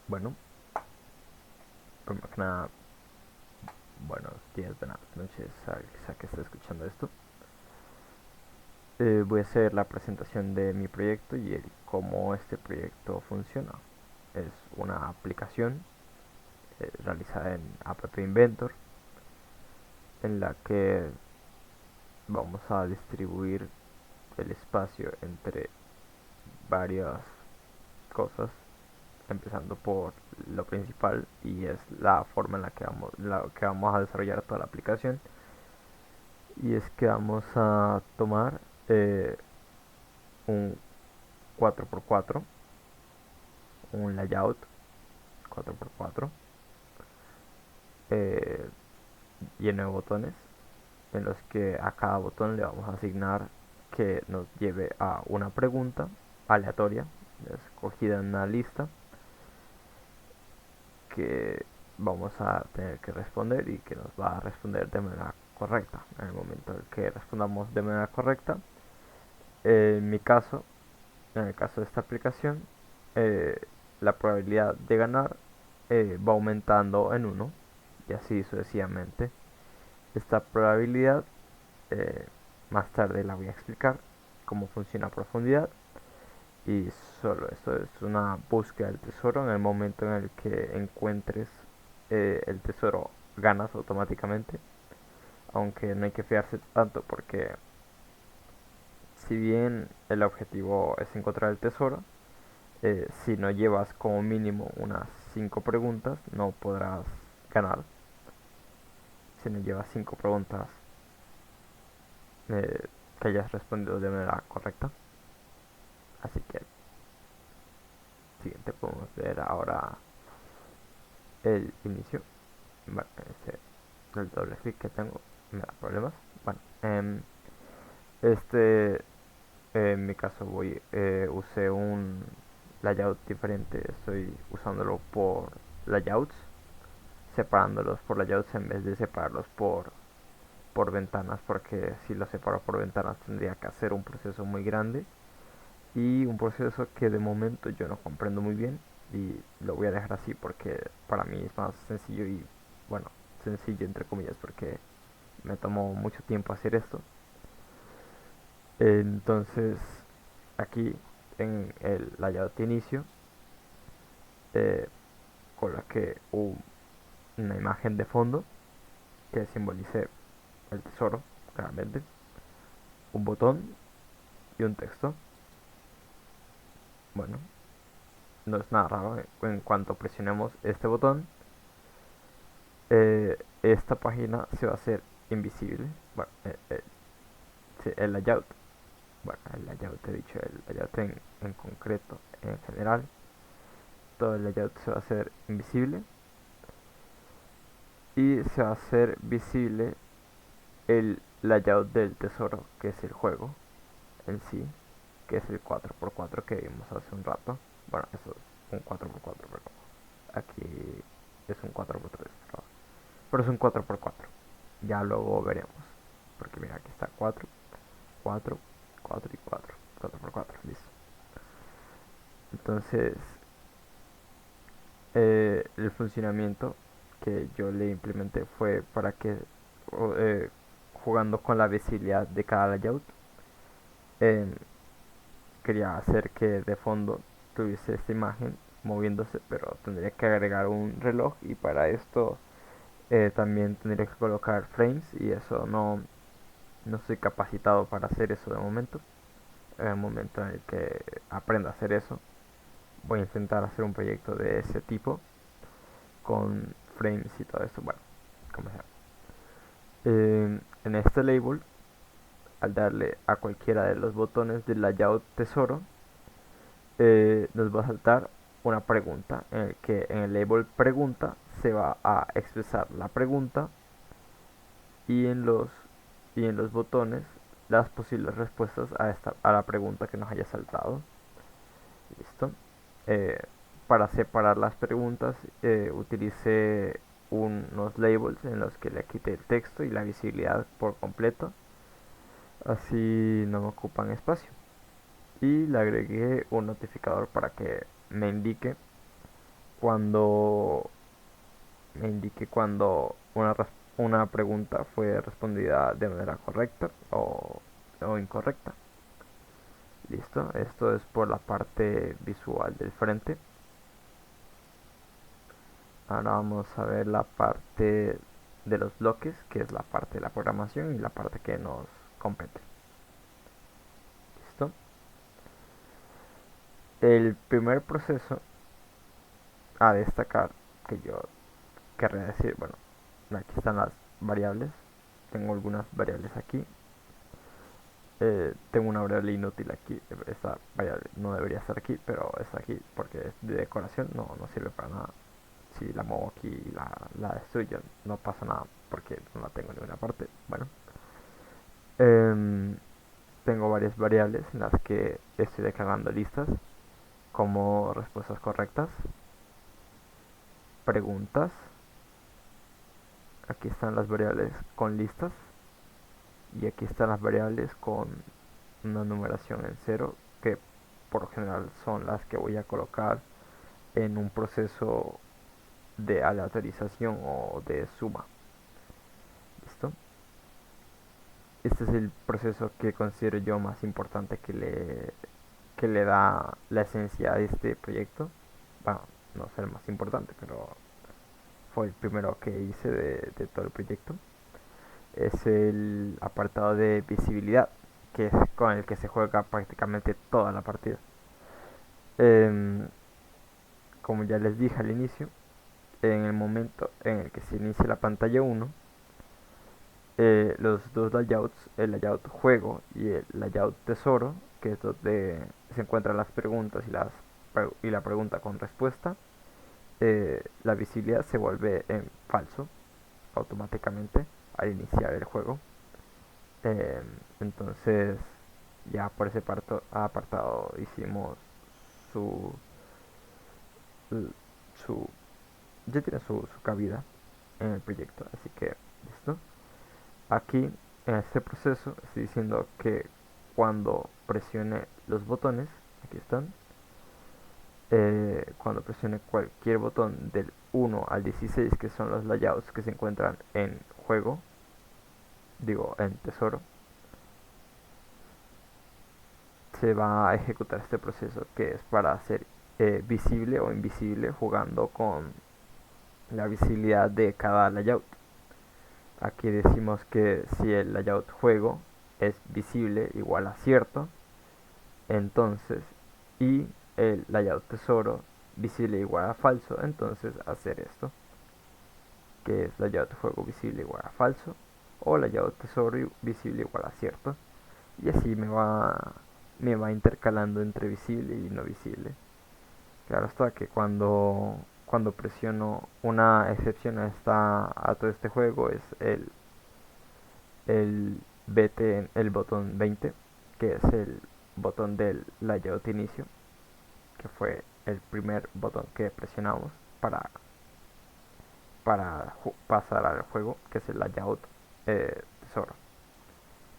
Bueno, primero que nada, buenos días, buenas noches a que esté escuchando esto. Voy a hacer la presentación de mi proyecto y cómo este proyecto funciona. Es una aplicación realizada en App Inventor en la que vamos a distribuir el espacio entre varias cosas, empezando por lo principal y es la forma en la que vamos a desarrollar toda la aplicación. Y es que vamos a tomar eh, un 4x4, un layout 4x4 eh, lleno de botones en los que a cada botón le vamos a asignar que nos lleve a una pregunta aleatoria escogida en una lista que vamos a tener que responder y que nos va a responder de manera correcta. En el momento en que respondamos de manera correcta, en mi caso, en el caso de esta aplicación, eh, la probabilidad de ganar va aumentando en uno y así sucesivamente. Esta probabilidad eh, más tarde la voy a explicar cómo funciona a profundidad y solo esto es una búsqueda del tesoro. En el momento en el que encuentres el tesoro ganas automáticamente, aunque no hay que fiarse tanto porque si bien el objetivo es encontrar el tesoro, si no llevas como mínimo unas 5 preguntas, no podrás ganar. Si no llevas 5 preguntas eh, que hayas respondido de manera correcta. Así que, siguiente, podemos ver ahora el inicio. Bueno, el doble clic que tengo me da problemas. Bueno, este, en mi caso usé un layout diferente. Estoy usándolo por layouts, separándolos por layouts en vez de separarlos por ventanas, porque si los separo por ventanas tendría que hacer un proceso muy grande y un proceso que de momento yo no comprendo muy bien y lo voy a dejar así porque para mí es más sencillo y bueno, sencillo entre comillas porque me tomó mucho tiempo hacer esto. Entonces aquí en el layout de inicio eh, coloqué una imagen de fondo que simbolice el tesoro, claramente, un botón y un texto. Bueno, no es nada raro. En cuanto presionemos este botón, esta página se va a hacer invisible. Bueno, sí, el layout. Bueno, el layout, he dicho, el layout en concreto, en general. Todo el layout se va a hacer invisible. Y se va a hacer visible el layout del tesoro, que es el juego en sí, que es el 4x4 que vimos hace un rato. Bueno, eso es un 4x4, pero aquí es un 4x3, pero es un 4x4. Ya luego veremos. Porque mira, aquí está 4, 4, 4 y 4. 4x4, listo. Entonces, el funcionamiento que yo le implementé fue para que, eh, jugando con la visibilidad de cada layout, eh, quería hacer que de fondo tuviese esta imagen moviéndose, pero tendría que agregar un reloj y para esto también tendría que colocar frames y eso no estoy capacitado para hacer eso de momento. En el momento en el que aprenda a hacer eso, voy a intentar hacer un proyecto de ese tipo con frames y todo eso. Bueno, como sea. En este label, al darle a cualquiera de los botones del layout tesoro, nos va a saltar una pregunta en el que en el label pregunta se va a expresar la pregunta y en los botones las posibles respuestas a la pregunta que nos haya saltado. Listo. Eh, para separar las preguntas utilicé unos labels en los que le quité el texto y la visibilidad por completo. Así no me ocupan espacio. Y le agregué un notificador para que me indique cuando me indique cuando una pregunta fue respondida de manera correcta o incorrecta. Listo, esto es por la parte visual del frente. Ahora vamos a ver la parte de los bloques, que es la parte de la programación y la parte que nos compete. Listo. El primer proceso a destacar que yo querría decir, bueno, aquí están las variables. Tengo algunas variables aquí. Tengo una variable inútil aquí. Esta variable no debería estar aquí, pero está aquí porque es de decoración. No sirve para nada. Si la muevo aquí y la destruyo, no pasa nada porque no la tengo en ninguna parte. Bueno, em, tengo varias variables en las que estoy declarando listas como respuestas correctas, preguntas. Aquí están las variables con listas y aquí están las variables con una numeración en cero, que por lo general son las que voy a colocar en un proceso de aleatorización o de suma. ¿Listo? Este es el proceso que considero yo más importante que le da la esencia a este proyecto. Bueno, no es el más importante, pero fue el primero que hice de todo el proyecto. Es el apartado de visibilidad, que es con el que se juega prácticamente toda la partida. Em, Como ya les dije al inicio, en el momento en el que se inicia la pantalla 1, los dos layouts, el layout juego y el layout tesoro, que es donde se encuentran las preguntas y la pregunta con respuesta, la visibilidad se vuelve en falso automáticamente al iniciar el juego. Eh, entonces, ya por ese apartado hicimos su, su ya tiene su cabida en el proyecto, así que listo. Aquí en este proceso estoy diciendo que cuando presione los botones, aquí están, cuando presione cualquier botón del 1 al 16, que son los layouts que se encuentran en juego, digo en tesoro, se va a ejecutar este proceso que es para hacer visible o invisible jugando con la visibilidad de cada layout. Aquí decimos que si el layout juego es visible igual a cierto, entonces, y el layout tesoro visible igual a falso, entonces hacer esto, que es layout juego visible igual a falso, o layout tesoro visible igual a cierto, y así me va intercalando entre visible y no visible. Claro está que cuando presiono una excepción a todo este juego es el el botón 20, que es el botón del layout inicio, que fue el primer botón que presionamos para, para pasar al juego, que es el layout tesoro.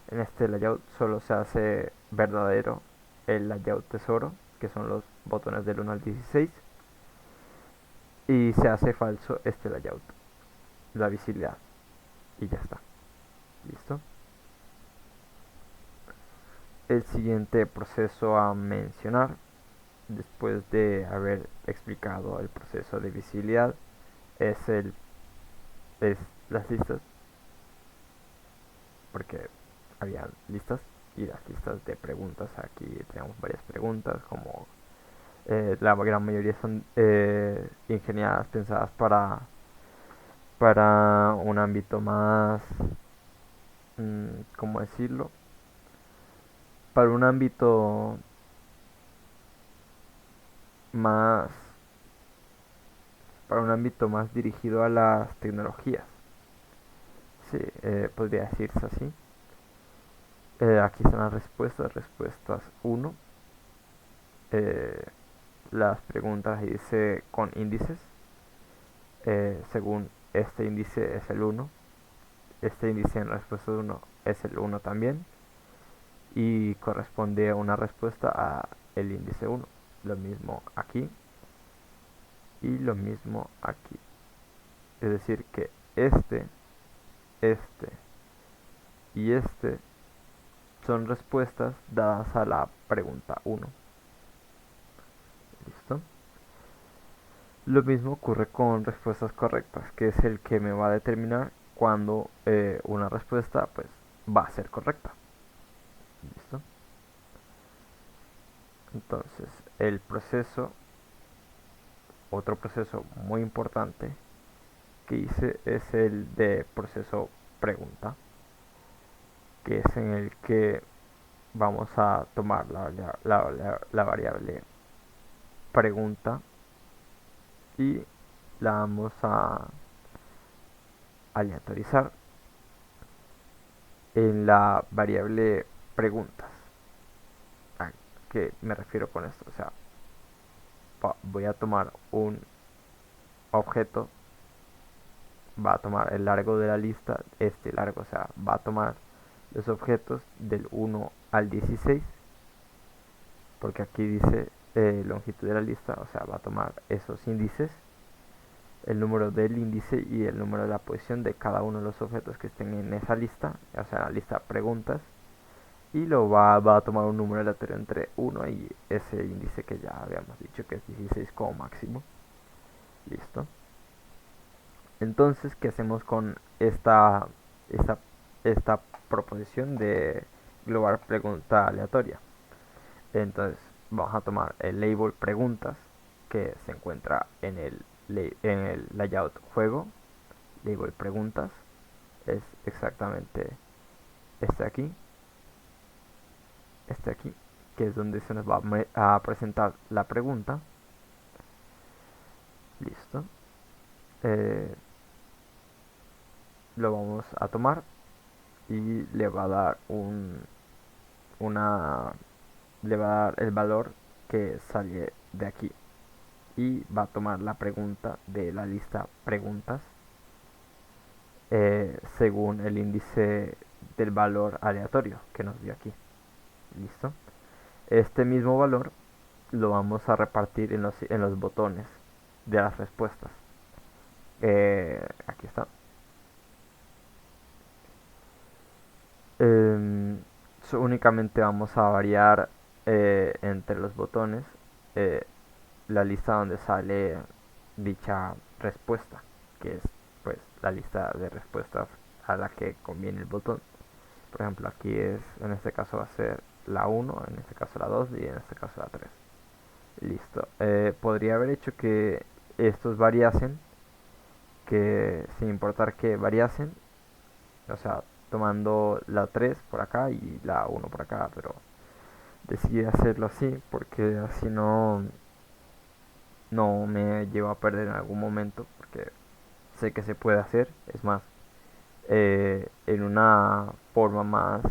En este layout solo se hace verdadero el layout tesoro, que son los botones del 1 al 16, y se hace falso este layout, la visibilidad, y ya está. ¿Listo? El siguiente proceso a mencionar, después de haber explicado el proceso de visibilidad, es es las listas, porque había listas y las listas de preguntas. Aquí tenemos varias preguntas, como la gran mayoría son ingeniadas, pensadas para un ámbito más, ¿cómo decirlo? Para un ámbito más, para un ámbito más dirigido a las tecnologías. Sí, podría decirse así. Aquí están las respuestas. Respuestas 1. Eh, las preguntas dice con índices. Según este índice es el 1. Este índice en la respuesta 1 es el 1 también. Y corresponde a una respuesta a el índice 1. Lo mismo aquí. y lo mismo aquí. Es decir que este y este son respuestas dadas a la pregunta 1. ¿Listo? Lo mismo ocurre con respuestas correctas, que es el que me va a determinar cuando una respuesta pues va a ser correcta. ¿Listo? Entonces, el proceso, otro proceso muy importante que hice es el de proceso pregunta, que es en el que vamos a tomar la variable pregunta y la vamos a aleatorizar en la variable preguntas. ¿A qué me refiero con esto? O sea, voy a tomar un objeto, va a tomar el largo de la lista, este largo, o sea, va a tomar los objetos del 1 al 16, porque aquí dice longitud de la lista, o sea, va a tomar esos índices, el número del índice y el número de la posición de cada uno de los objetos que estén en esa lista, o sea, la lista preguntas, y va a tomar un número aleatorio entre 1 y ese índice que ya habíamos dicho que es 16 como máximo. Listo. Entonces, ¿qué hacemos con esta, esta proposición de global pregunta aleatoria? Entonces, vamos a tomar el label preguntas que se encuentra en el layout juego. Label preguntas es exactamente este aquí, este aquí, que es donde se nos va a presentar la pregunta. Listo. Eh, lo vamos a tomar y le va a dar una le va a dar el valor que sale de aquí y va a tomar la pregunta de la lista preguntas según el índice del valor aleatorio que nos dio aquí. Listo. Este mismo valor lo vamos a repartir en los botones de las respuestas. Aquí está. Únicamente vamos a variar entre los botones eh, la lista donde sale dicha respuesta, que es pues la lista de respuestas a la que conviene el botón. Por ejemplo, aquí en este caso va a ser la 1, en este caso la 2 y en este caso la 3. Listo. Podría haber hecho que estos variasen, que sin importar que variasen, o sea, tomando la 3 por acá y la 1 por acá, pero decidí hacerlo así porque así no me llevo a perder en algún momento, porque sé que se puede hacer. Es más, en una forma más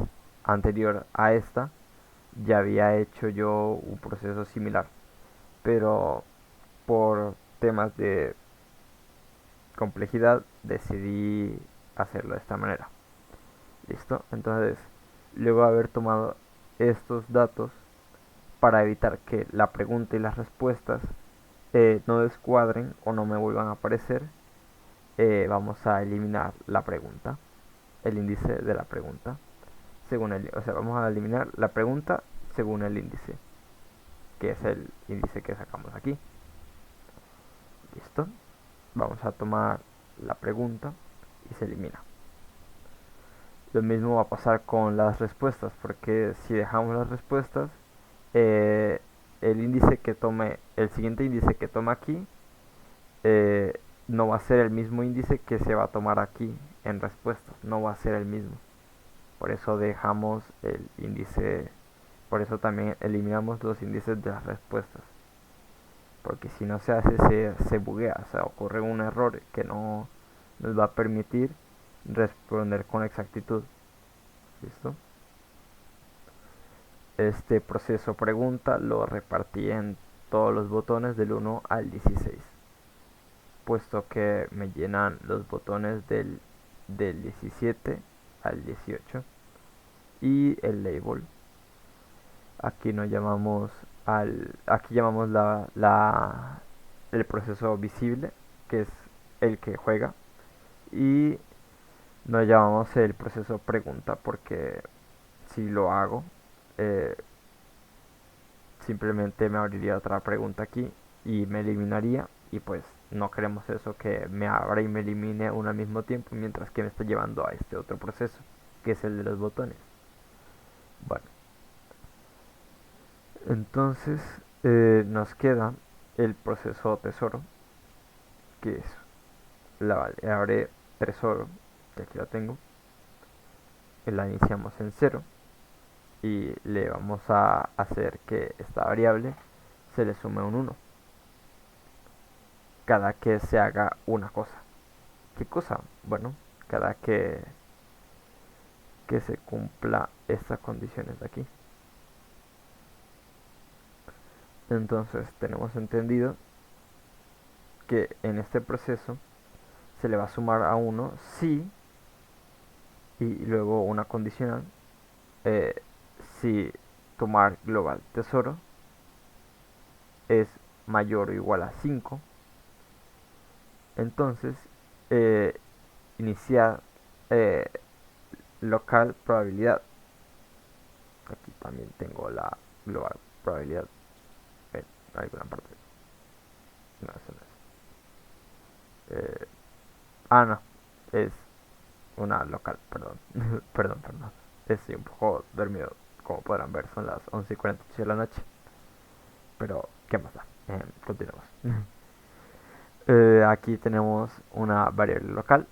anterior a esta, ya había hecho yo un proceso similar, pero por temas de complejidad decidí hacerlo de esta manera. Listo. Entonces, luego de haber tomado estos datos, para evitar que la pregunta y las respuestas no descuadren o no me vuelvan a aparecer, vamos a eliminar la pregunta, el índice de la pregunta, o sea, vamos a eliminar la pregunta según el índice, que es el índice que sacamos aquí. Listo. Vamos a tomar la pregunta y se elimina. Lo mismo va a pasar con las respuestas, porque si dejamos las respuestas, eh, el siguiente índice que tome aquí, eh, no va a ser el mismo índice que se va a tomar aquí en respuestas, no va a ser el mismo. Por eso dejamos el índice, por eso también eliminamos los índices de las respuestas. Porque si no se hace, se buguea, o sea, ocurre un error que no nos va a permitir responder con exactitud. ¿Listo? Este proceso pregunta lo repartí en todos los botones del 1 al 16, puesto que me llenan los botones del 17 al 18 y el label. Aquí llamamos el proceso visible, que es el que juega, y no llamamos el proceso pregunta porque si lo hago, eh, simplemente me abriría otra pregunta aquí y me eliminaría, y pues no queremos eso, que me abra y me elimine uno al mismo tiempo mientras que me está llevando a este otro proceso, que es el de los botones. Bueno, entonces nos queda el proceso tesoro, que es la variable tesoro, que aquí la tengo, y la iniciamos en cero y le vamos a hacer que esta variable se le sume un uno cada que se haga una cosa. ¿Qué cosa? Bueno, cada que se cumpla estas condiciones de aquí. Entonces tenemos entendido que en este proceso se le va a sumar a uno si, y luego una condicional, eh, si tomar global tesoro es mayor o igual a 5, entonces eh, iniciar eh, local probabilidad. Aquí también tengo la global probabilidad en alguna parte. No, eso no es. No, es una local, perdón. Perdón. Estoy un poco dormido, como podrán ver, son las 11:48 de la noche. Pero, ¿qué más da? Continuamos. Aquí tenemos una variable local,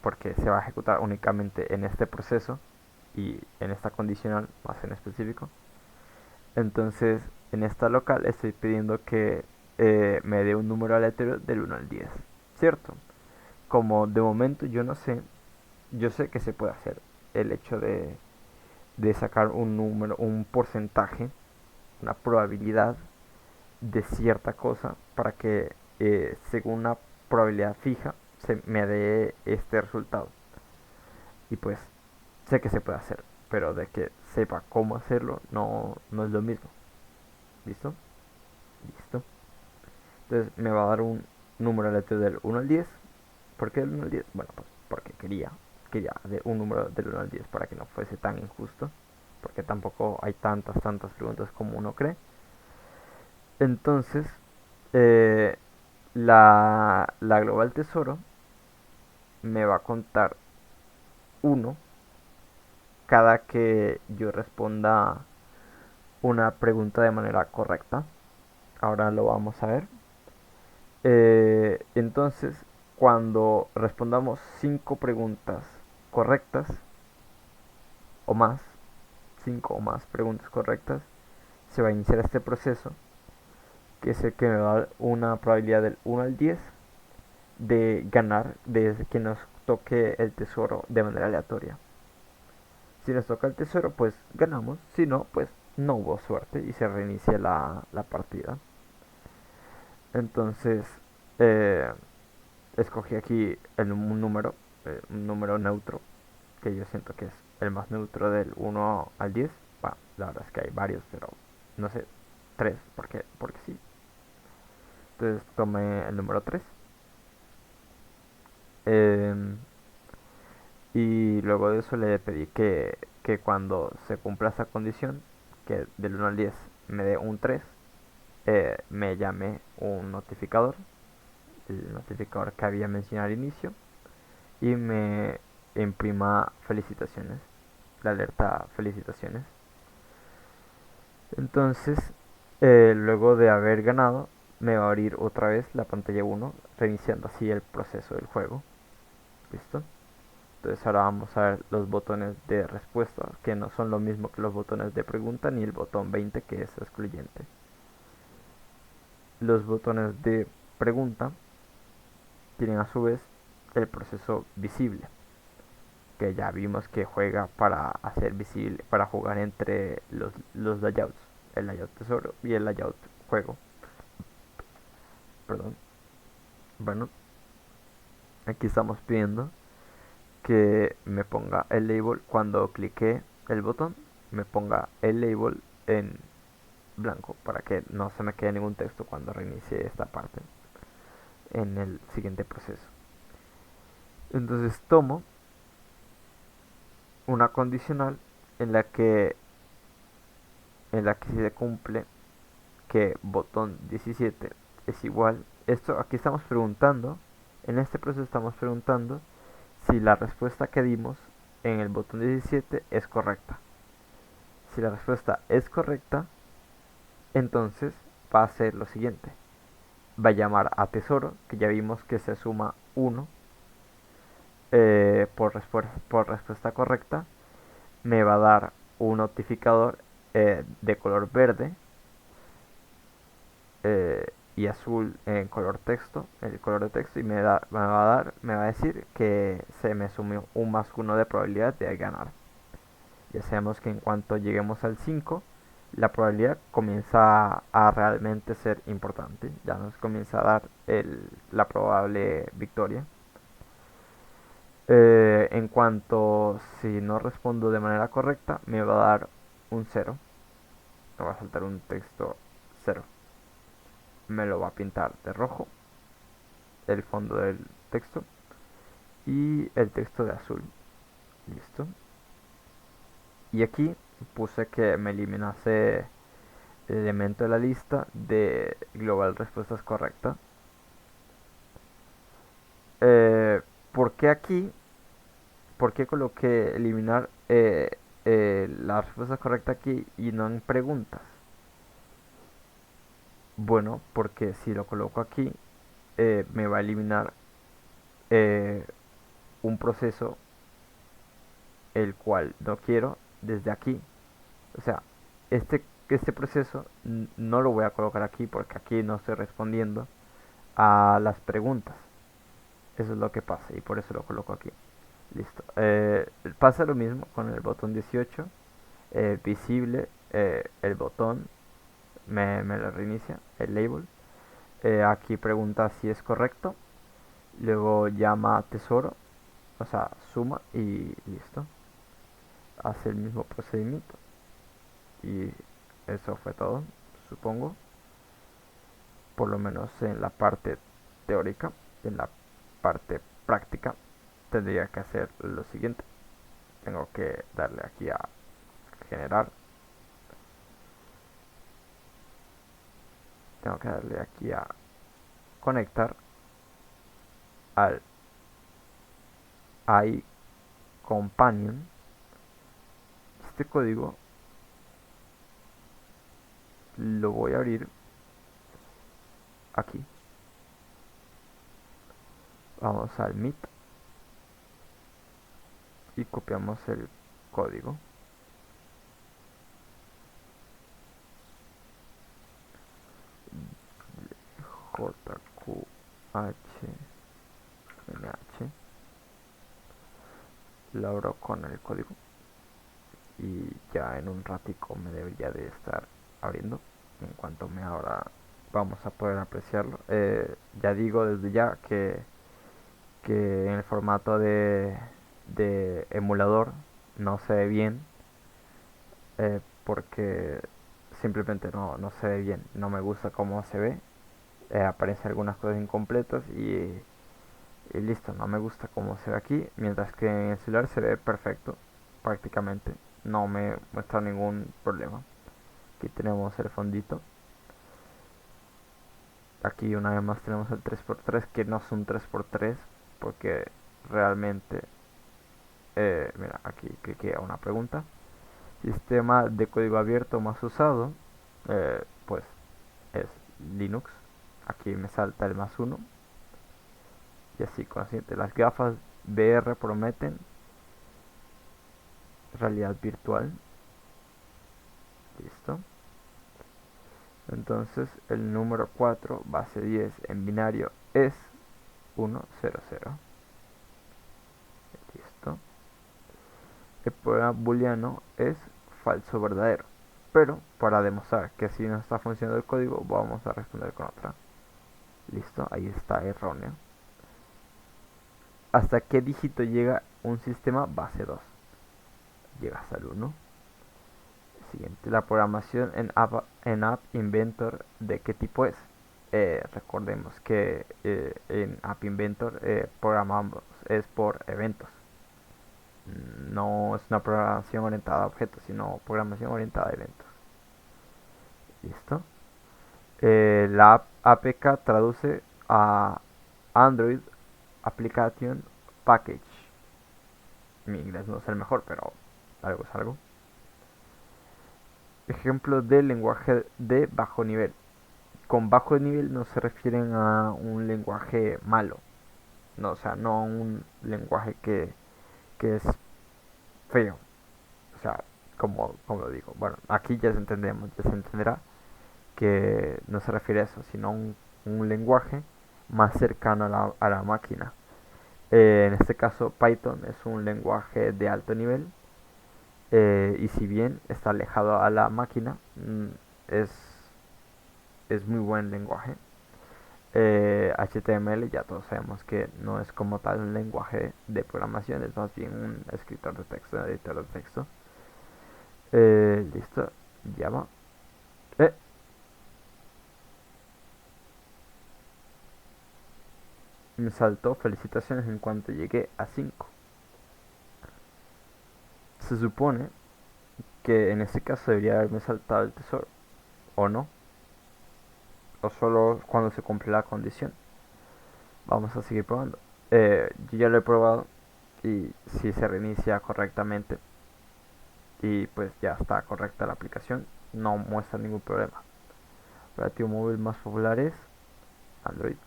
porque se va a ejecutar únicamente en este proceso y en esta condicional más en específico. Entonces, en esta local estoy pidiendo que me dé un número aleatorio del 1 al 10, ¿cierto? Como de momento yo no sé, yo sé que se puede hacer el hecho de sacar un número, un porcentaje, una probabilidad de cierta cosa para que según una probabilidad fija se me dé este resultado. Y pues sé que se puede hacer, pero de que sepa cómo hacerlo no es lo mismo. ¿Listo? Listo. Entonces me va a dar un número aleatorio del 1 al 10. ¿Por qué del 1 al 10? Bueno, pues porque quería de un número del 1 al 10 para que no fuese tan injusto. Porque tampoco hay tantas preguntas como uno cree. Entonces, eh, la global tesoro me va a contar uno cada que yo responda una pregunta de manera correcta. Ahora lo vamos a ver. Entonces, cuando respondamos 5 preguntas correctas o más, 5 o más preguntas correctas, se va a iniciar este proceso, que es el que me va a dar una probabilidad del 1 al 10 de ganar desde que nos toque el tesoro de manera aleatoria. Si nos toca el tesoro, pues ganamos. Si no, pues no hubo suerte y se reinicia la partida. Entonces, eh, escogí aquí un número neutro, que yo siento que es el más neutro del 1 al 10. Bueno, la verdad es que hay varios, pero no sé, 3, porque sí. Entonces tomé el número 3. Eh, y luego de eso le pedí que cuando se cumpla esa condición, que del 1 al 10 me dé un 3, me llame un notificador, el notificador que había mencionado al inicio, y me imprima felicitaciones, la alerta felicitaciones. Entonces, luego de haber ganado, me va a abrir otra vez la pantalla 1, reiniciando así el proceso del juego. ¿Listo? Entonces ahora vamos a ver los botones de respuesta, que no son lo mismo que los botones de pregunta, ni el botón 20, que es excluyente. Los botones de pregunta tienen a su vez el proceso visible, que ya vimos que juega para hacer visible, para jugar entre los layouts, el layout tesoro y el layout juego. Perdón. Bueno, aquí estamos pidiendo que me ponga el label cuando clique el botón, me ponga el label en blanco para que no se me quede ningún texto cuando reinicie esta parte. en el siguiente proceso. Entonces tomo una condicional en la que se cumple que botón 17 es igual. Esto aquí estamos preguntando, en este proceso estamos preguntando si la respuesta que dimos en el botón 17 es correcta. Si la respuesta es correcta, entonces va a ser lo siguiente. Va a llamar a tesoro, que ya vimos que se suma 1 por respuesta correcta. Me va a dar un notificador de color verde y azul en color texto, el color de texto, y me va a decir que se me sumió un más 1 de probabilidad de ganar. Ya sabemos que en cuanto lleguemos al 5, la probabilidad comienza a realmente ser importante, ya nos comienza a dar la probable victoria. En cuanto si no respondo de manera correcta, me va a dar un 0, me va a saltar un texto 0, me lo va a pintar de rojo el fondo del texto y el texto de azul. Listo. Y aquí puse que me eliminase el elemento de la lista de global respuestas correctas. ¿Por qué aquí? ¿Por qué coloqué eliminar la respuesta correcta aquí y no en preguntas? Bueno, porque si lo coloco aquí, me va a eliminar eh, un proceso el cual no quiero desde aquí. O sea, este proceso no lo voy a colocar aquí porque aquí no estoy respondiendo a las preguntas. Eso es lo que pasa y por eso lo coloco aquí. Listo. Pasa lo mismo con el botón 18. Visible, el botón me lo reinicia, el label. Aquí pregunta si es correcto. Luego llama tesoro, o sea, suma y listo. Hace el mismo procedimiento. Y eso fue todo, supongo. Por lo menos en la parte teórica. En la parte práctica tendría que hacer lo siguiente. Tengo que darle aquí a generar. Tengo que darle aquí a conectar al iCompanion. Este código lo voy a abrir aquí. Vamos al Meet y copiamos el código. JQHNH. Lo abro con el código y ya en un ratico me debería de estar abriendo. En cuanto me abra vamos a poder apreciarlo. Ya digo desde ya que en el formato de emulador no se ve bien, porque simplemente no se ve bien, no me gusta cómo se ve. Aparecen algunas cosas incompletas y listo, no me gusta cómo se ve aquí, mientras que en el celular se ve perfecto, prácticamente, no me muestra ningún problema. Aquí tenemos el fondito. Aquí una vez más tenemos el 3x3, que no es un 3x3, porque realmente, mira, aquí cliqué a una pregunta. Sistema de código abierto más usado, pues es Linux. Aquí me salta el más uno. Y así, consciente. Las gafas VR prometen realidad virtual. Listo. Entonces el número 4, base 10 en binario es 100. Listo. El programa booleano es falso verdadero. Pero para demostrar que así no está funcionando el código, vamos a responder con otra. Listo, ahí está erróneo. ¿Hasta qué dígito llega un sistema base 2? Llega hasta el 1. Siguiente, la programación en App Inventor, ¿de qué tipo es? Recordemos que en App Inventor programamos es por eventos. No es una programación orientada a objetos, sino programación orientada a eventos. ¿Listo? La APK traduce a Android Application Package. Mi inglés no es el mejor, pero algo es algo. Ejemplo de lenguaje de bajo nivel. Con bajo nivel no se refieren a un lenguaje malo. No, o sea, no a un lenguaje que es feo. O sea, como lo digo. Bueno, aquí ya se entendemos, ya se entenderá que no se refiere a eso, sino a un lenguaje más cercano a la máquina. En este caso, Python es un lenguaje de alto nivel y si bien está alejado a la máquina, es, es muy buen lenguaje. HTML ya todos sabemos que no es como tal un lenguaje de programación, es más bien un escritor de texto, un editor de texto. Listo, Java. Eh, Me saltó felicitaciones en cuanto llegué a 5. Se supone que en este caso debería haberme saltado el tesoro, o no, o solo cuando se cumple la condición. Vamos a seguir probando. Yo ya lo he probado y si se reinicia correctamente y pues ya está correcta la aplicación, no muestra ningún problema. Operativo móvil más popular es Android.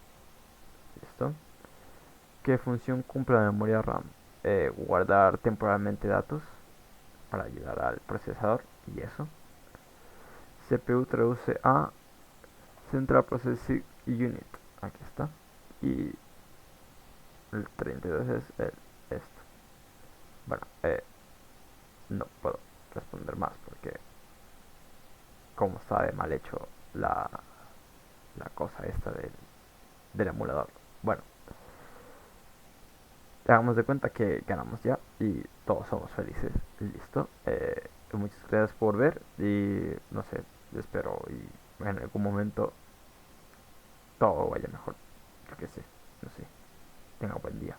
¿Listo? ¿Qué función cumple la memoria RAM? Guardar temporalmente datos para ayudar al procesador y eso. CPU traduce a Central Processing Unit. Aquí está. Y el 32 es esto. Bueno, no puedo responder más porque como está de mal hecho la cosa esta del emulador. Bueno, hagamos de cuenta que ganamos ya y todos somos felices. Listo. Muchas gracias por ver y no sé, espero y en algún momento todo vaya mejor. Yo qué sé, no sé. Tenga buen día.